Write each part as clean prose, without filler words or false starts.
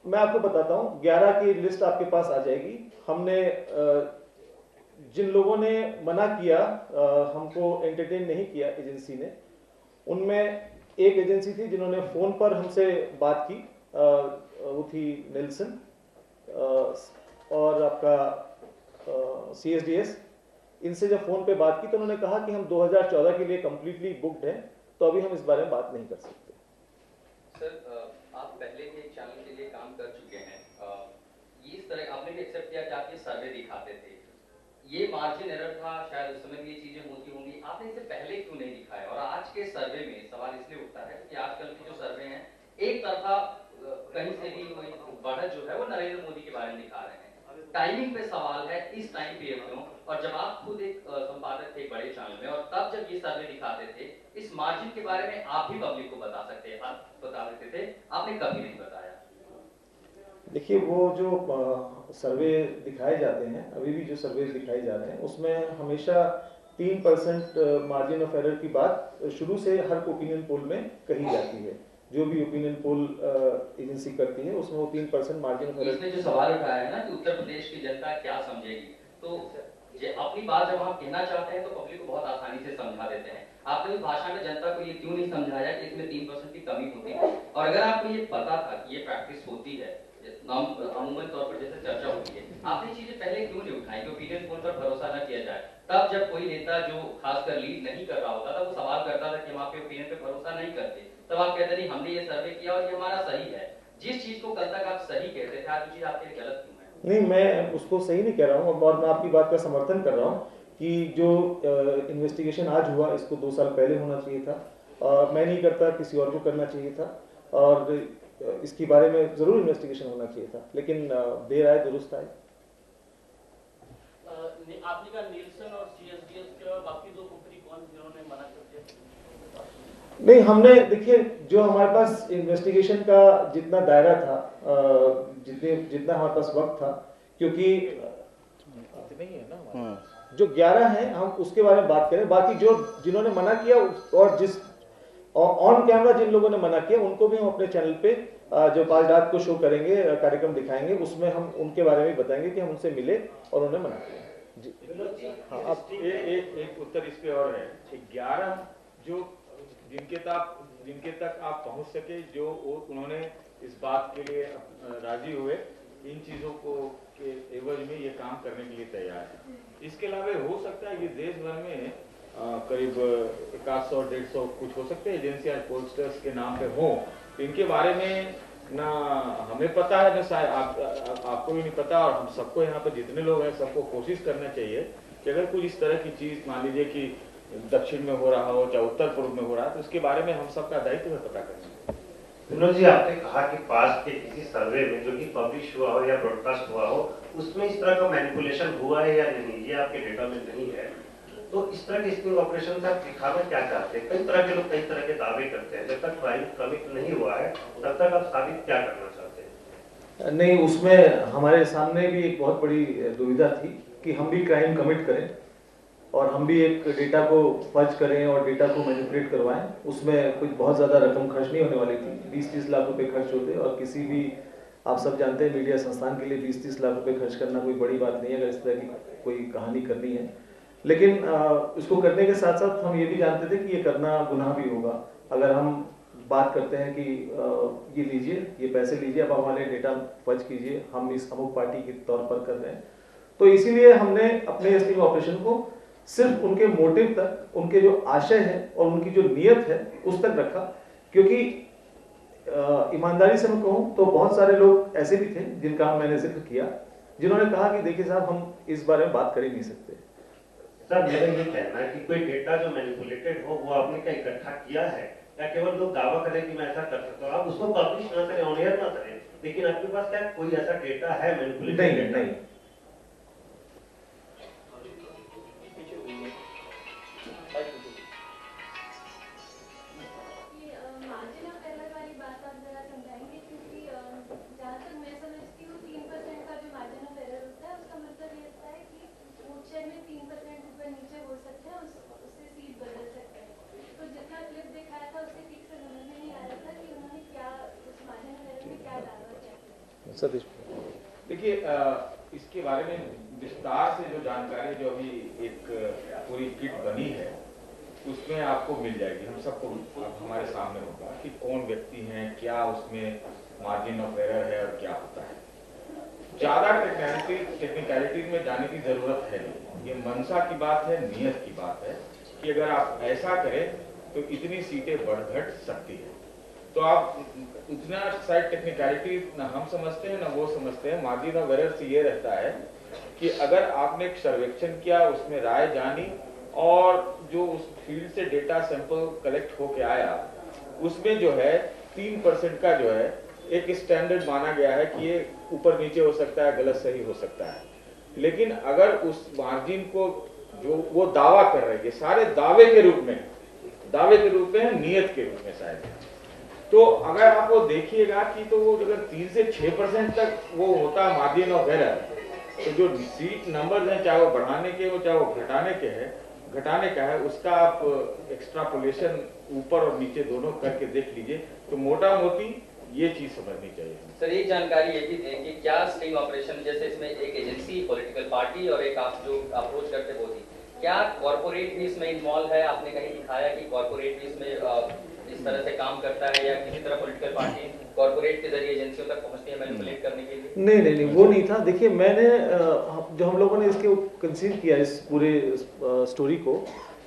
मैं आपको बताता हूँ, 11 की लिस्ट आपके पास आ जाएगी। हमने जिन लोगों ने मना किया, हमको एंटरटेन नहीं किया एजेंसी ने, उनमें एक एजेंसी थी जिन्होंने फ़ोन पर हमसे बात की, वो थी नेल्सन, और आपका CSDS। इनसे जब फ़ोन पे बात की तो उन्होंने कहा कि हम 2014 के लिए कम्प्लीटली बुकड हैं, तो अभी हम इस बारे में बात नहीं कर सकते। सर, आप पहले भी एक चैनल के लिए काम कर चुके हैं। ये इस तरह आपने भी एक्सेप्ट किया कि आप ये सर्वे दिखाते थे, ये मार्जिन एरर था, शायद उस समय भी ये चीजें होती होंगी, आपने इसे पहले क्यों नहीं दिखाया? और आज के सर्वे में सवाल इसलिए उठता है कि आजकल के जो सर्वे हैं एक तरफा कहीं से भी कोई बढ़त जो है वो नरेंद्र मोदी के बारे में दिखा रहे हैं। टाइमिंग पे सवाल है, इस टाइम पे क्यों? और जब आप खुद एक संपादक थे बड़े चैनल में, और तब जब ये सर्वे दिखाते थे, इस मार्जिन के बारे में आप भी पब्लिक को बता देते थे, आपने कभी नहीं बताया। देखिए, वो जो सर्वे दिखाए जाते हैं, अभी भी जो सर्वे दिखाए जा रहे हैं, उसमें हमेशा 3% मार्जिन ऑफ एरर की बात शुरू से हर ओपिनियन पोल में कही जाती है। जो भी ओपिनियन पोल एजेंसी करती है उसमें वो 3% मार्जिन ऑफ एरर। इसमें जो सवाल उठाया है ना कि उत्तर प्रदेश की जनता क्या समझेगी, तो अपनी बात जब आप कहना चाहते हैं तो पब्लिक को बहुत आसानी से समझा देते हैं। आपने उस भाषा में जनता को ये क्यों नहीं समझाया कि इसमें 3% की कमी होती है? और अगर आपको ये पता था कि ये प्रैक्टिस होती है, अमूमन तौर पर जैसे चर्चा होती है, आपने चीजें पहले क्यों नहीं उठाई कि ओपिनियन पोल पर भरोसा न किया जाए? तब जब कोई नेता जो खासकर लीड नहीं कर रहा होता था, वो सवाल करता था कि हम आपके ओपिनियन पे भरोसा नहीं करते, तब आप कहते नहीं हमने ये सर्वे किया और ये हमारा सही है। जिस चीज को कल तक आप सही कहते थे, आज वो चीज आपके लिए गलत क्यों है? नहीं, मैं उसको सही नहीं कह रहा हूँ, और मैं आपकी बात का समर्थन कर रहा हूँ कि जो इन्वेस्टिगेशन आज हुआ इसको 2 साल पहले होना चाहिए था। मैं नहीं करता, किसी और को करना चाहिए था, और इसके बारे में ज़रूर इन्वेस्टिगेशन होना चाहिए था, लेकिन देर आए दुरुस्त आए। आपने कहा नीलसन और CSDS के अलावा बाकी 2 कंपनी कौन जिन्होंने मना कर दिया? नहीं, हमने देखिए, जो हमारे पास इन्वेस्टिगेशन का जितना दायरा था, जितना हमारे पास वक्त था, क्योंकि इतने ही है ना, जो 11 हैं हम उसके बारे में बात करें, बाकी जो जिन्होंने मना किया और जिस ऑन कैमरा जिन लोगों ने मना किया उनको भी हम अपने चैनल पे जो 5 रात को शो करेंगे, कार्यक्रम दिखाएंगे, उसमें हम उनके बारे में बताएंगे कि हम उनसे मिले और उन्होंने मना किया। जी हाँ, अब एक उत्तर इस पे और है कि 11 जो जिनके तक आप पहुंच सके, जो उन्होंने इस बात के लिए राजी हुए, इन चीजों को के एवज में ये काम करने के लिए तैयार है। इसके अलावा हो सकता है कि देश भर में करीब 150-150 कुछ हो सकते हैं एजेंसी आज पोस्टर्स के नाम पे हो, इनके बारे में ना हमें पता है, ना शायद आपको भी नहीं पता, और हम सबको यहाँ पर जितने लोग हैं सबको कोशिश करना चाहिए कि अगर कुछ इस तरह की चीज मान लीजिए कि दक्षिण में हो रहा हो चाहे उत्तर पूर्व में हो रहा है, तो उसके बारे में हम सबका दायित्व है पता करना। विनोद जी, आपने कहा कि पास के किसी सर्वे में जो कि पब्लिश हुआ हो या ब्रॉडकास्ट हुआ हो, उसमें इस तरह का मैनिपुलेशन हुआ है या नहीं, ये आपके डेटा में नहीं है, तो इस तरह के स्टिंग ऑपरेशन से आप दिखाना क्या चाहते हैं? कई तरह के लोग कई तरह के दावे करते हैं, जब तक क्राइम कमिट नहीं हुआ है तब तक आप साबित क्या करना चाहते हैं? नहीं, उसमें हमारे सामने भी एक बहुत बड़ी दुविधा थी कि हम भी क्राइम कमिट करें और हम भी एक डेटा को फर्ज करें और डेटा को मैनिपुलेट करवाएं। उसमें कुछ बहुत ज़्यादा रकम खर्च नहीं होने वाली थी, 20-30 लाख रुपए खर्च होते, और किसी भी, आप सब जानते हैं, मीडिया संस्थान के लिए 20-30 लाख रुपए खर्च करना कोई बड़ी बात नहीं है अगर इस तरह की कोई कहानी करनी है। लेकिन इसको करने के साथ साथ हम ये भी जानते थे कि ये करना गुनाह भी होगा। अगर हम बात करते हैं कि ये लीजिए, ये पैसे लीजिए, अब हमारे डेटा फर्ज कीजिए, हम इस अमुक पार्टी के तौर पर कर रहे हैं, तो इसीलिए हमने अपने स्टिंग ऑपरेशन को सिर्फ उनके मोटिव तक, उनके जो आशय है और उनकी जो नीयत है उस तक रखा। क्योंकि ईमानदारी से मैं कहूँ तो बहुत सारे लोग ऐसे भी थे जिनका मैंने जिक्र किया, जिन्होंने कहा कि देखिए साहब, हम इस बारे में बात कर ही नहीं सकते। सर, मेरा ये कहना है कि कोई डेटा जो मैनिपुलेटेड हो वो आपने क्या इकट्ठा किया है, या केवल लोग दावा करें कि मैं ऐसा कर सकता हूँ? आप उसको पब्लिश ना करें, ऑन एयर ना करें, लेकिन आपके पास क्या कोई ऐसा डेटा है मैनिपुलेटेड डेटा? नहीं। सतीश देखिए, इसके बारे में विस्तार से जो जानकारी जो अभी एक पूरी किट बनी है उसमें आपको मिल जाएगी। हम सबको अब हमारे सामने होगा कि कौन व्यक्ति हैं, क्या उसमें मार्जिन ऑफ एरर है और क्या होता है। ज्यादा टेक्निकलिटीज में जाने की जरूरत है नहीं। ये मंशा की बात है, नियत की बात है कि अगर आप ऐसा करें तो इतनी सीटें बढ़ घट सकती है। तो आप उतना शायद टेक्निकलिटी ना हम समझते हैं ना वो समझते हैं। मार्जिन ऑफ एरर से ये रहता है कि अगर आपने एक सर्वेक्षण किया, उसमें राय जानी और जो उस फील्ड से डेटा सैंपल कलेक्ट होके आया उसमें जो है 3% का जो है एक स्टैंडर्ड माना गया है कि ये ऊपर नीचे हो सकता है, गलत सही हो सकता है। लेकिन अगर उस मार्जिन को जो वो दावा कर रही है, सारे दावे के रूप में नियत के रूप में शायद, तो अगर आप वो देखिएगा कि तो वो अगर 3 से 6% तक वो होता है मार्जिन ऑफ एरर, तो जो सीट नंबर हैं चाहे वो बढ़ाने के हो चाहे वो घटाने का है, उसका आप एक्स्ट्रापोलेशन ऊपर और नीचे दोनों करके देख लीजिए तो मोटा मोटी ये चीज समझनी चाहिए। सर एक जानकारी ये भी दें कि क्या स्टिंग ऑपरेशन, जैसे इसमें एक एजेंसी, पॉलिटिकल पार्टी और एक आप जो अप्रोच करते वो थी, क्या कॉर्पोरेट भी इसमें इन्वॉल्व है? आपने कहीं दिखाया कि कॉर्पोरेट भी इसमें इस तरह से काम करता है या किसी तरह पॉलिटिकल पार्टी कॉर्पोरेट के जरिए एजेंसियों तक पहुंचती है मैनिपुलेट करने के लिए? नहीं, वो नहीं था। देखिए, मैंने जो हम लोगों ने इसके कंसीव किया इस पूरे स्टोरी को,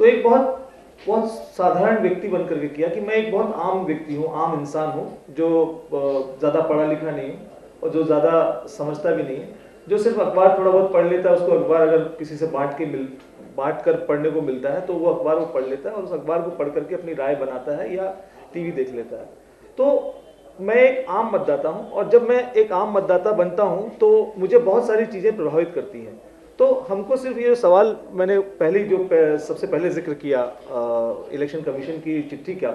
तो एक बहुत साधारण व्यक्ति बन करके किया कि मैं एक बहुत आम व्यक्ति हूँ, आम इंसान हूँ, जो ज़्यादा पढ़ा लिखा नहीं हूँ और जो ज़्यादा समझता भी नहीं है, जो सिर्फ अखबार थोड़ा बहुत पढ़ लेता है। उसको अखबार अगर किसी से बांट कर पढ़ने को मिलता है तो वो अखबार को पढ़ लेता है और उस अखबार को पढ़ करके अपनी राय बनाता है या टीवी देख लेता है। तो मैं एक आम मतदाता हूं और जब मैं एक आम मतदाता बनता हूं तो मुझे बहुत सारी चीज़ें प्रभावित करती हैं। तो हमको सिर्फ ये सवाल, मैंने सबसे पहले जिक्र किया इलेक्शन कमीशन की चिट्ठी का,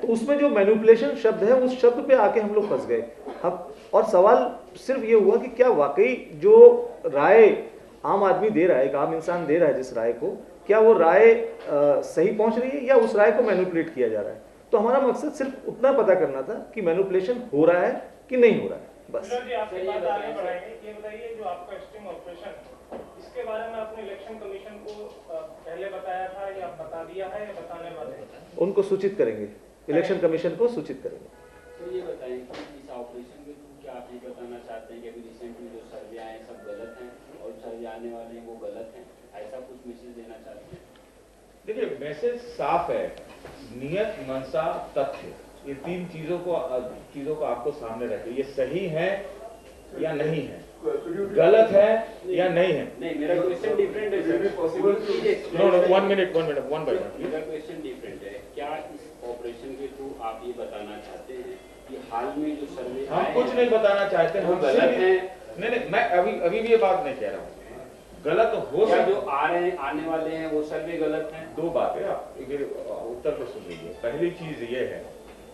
तो उसमें जो मैनिपुलेशन शब्द है उस शब्द पे आके हम लोग फंस गए। और सवाल सिर्फ ये हुआ कि क्या वाकई जो राय आम आदमी दे रहा है, एक आम इंसान दे रहा है जिस राय को, क्या वो राय सही पहुंच रही है या उस राय को मैनिपुलेट किया जा रहा है। तो हमारा मकसद सिर्फ उतना पता करना था कि मैनिपुलेशन हो रहा है कि नहीं हो रहा है, बस। ये बताइए, जो आपका स्टिंग ऑपरेशन, इसके बारे में आपने इलेक्शन कमीशन को पहले बताया था या बता दिया है या बताने वाले हैं? उनको सूचित करेंगे, इलेक्शन कमीशन को सूचित करेंगे। तो ये बताएं कि इस ऑपरेशन में क्या आप ये बताना चाहते हैं कि अभी रिसेंटली जो सर्वे आए सब गलत हैं और सर्वे आने वाले हैं वो गलत हैं, ऐसा कुछ मैसेज देना चाहते हैं? देखिए, मैसेज साफ है। नियत, मंशा, तथ्य, ये 3 चीजों को आपको सामने रखे। ये सही है या नहीं है, गलत है या नहीं है। नहीं, मेरा क्वेश्चन डिफरेंट है sir. No, 1 minute, one by one. मेरा क्वेश्चन डिफरेंट है। क्या इस ऑपरेशन के थ्रू आप ये बताना चाहते हैं कि हाल में जो सर्वे हम कुछ नहीं बताना चाहते, हम गलत हैं? नहीं, मैं अभी भी ये बात नहीं कह रहा हूँ। गलत हो सकता, जो आ रहे हैं, आने वाले हैं, वो सर्वे गलत हैं। 2 बातें आप उत्तर को सुन लीजिए। पहली चीज ये है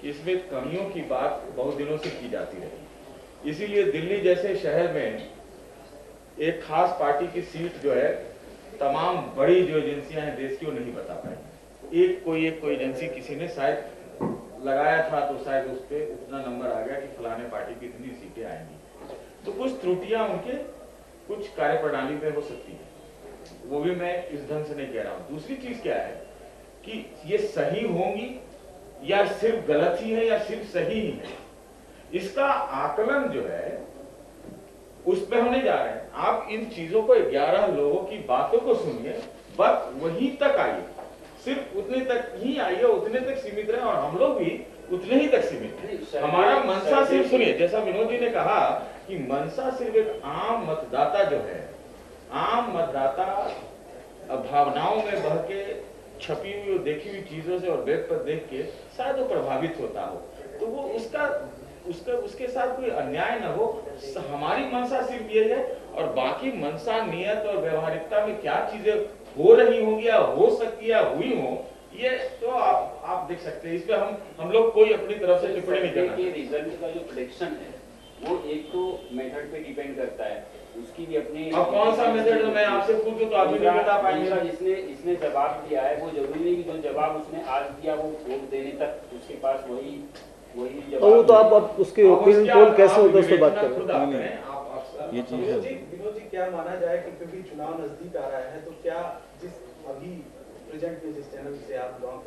कि इसमें कमियों की बात बहुत दिनों से की जाती रही, इसीलिए दिल्ली जैसे शहर में एक खास पार्टी की सीट जो है तमाम बड़ी जो एजेंसियां हैं देश की वो नहीं बता पाई। कोई एजेंसी किसी ने शायद लगाया था तो शायद उस पर उतना नंबर आ गया कि फलाने पार्टी की इतनी सीटें आएंगी। तो कुछ त्रुटियां उनके कुछ कार्यप्रणाली में हो सकती है, वो भी मैं इस ढंग से नहीं कह रहा हूं। दूसरी चीज क्या है कि ये सही होंगी या सिर्फ गलत ही है या सिर्फ सही ही है, इसका आकलन जो है उस पे हम नहीं जा रहे हैं। आप इन चीजों को 11 लोगों की बातों को सुनिए, बस वहीं तक आइए, सिर्फ उतने तक ही आइए, उतने तक सीमित रहे और हम लोग भी उतने ही तक सीमित हैं। हमारा मनसा सिर्फ सुनिए, जैसा विनोद जी ने कहा कि मनसा सिर्फ एक आम मतदाता जो है, आम मतदाता भावनाओं में बह के छपी हुई और देखी हुई चीजों से और वेब पर देख के शायद वो प्रभावित होता हो, तो वो उसके साथ कोई अन्याय न हो। हमारी मनसा सिर्फ ये है, और बाकी मनसा, नियत और व्यवहारिकता में क्या चीजें हो रही होंगी या हो सकती या हुई हो, ये तो आप देख सकते हैं। इसमें हम लोग कोई अपनी तरफ से टिप्पणी नहीं करना। रिजल्ट का जो प्रेडिक्शन है वो एक तो मेथड पे डिपेंड करता है, उसकी भी अपनी। अब कौन सा मेथड मैं आपसे पूछूं तो आप भी नहीं बता पाएंगे। इसने जवाब दिया है, वो जरूरी नहीं कि जो जवाब उसने आज दिया वो वोट देने तक उसके पास वही वही तो वो तो आप अब उसके ओपिनियन पोल कैसे होता है उस पर बात कर रहे हैं। ये चीज है। विनोद जी क्या माना जाए कि क्योंकि चुनाव नजदीक आ रहा है तो क्या जिस अभी प्रेजेंट में जिस चैनल से आप बिलोंग कर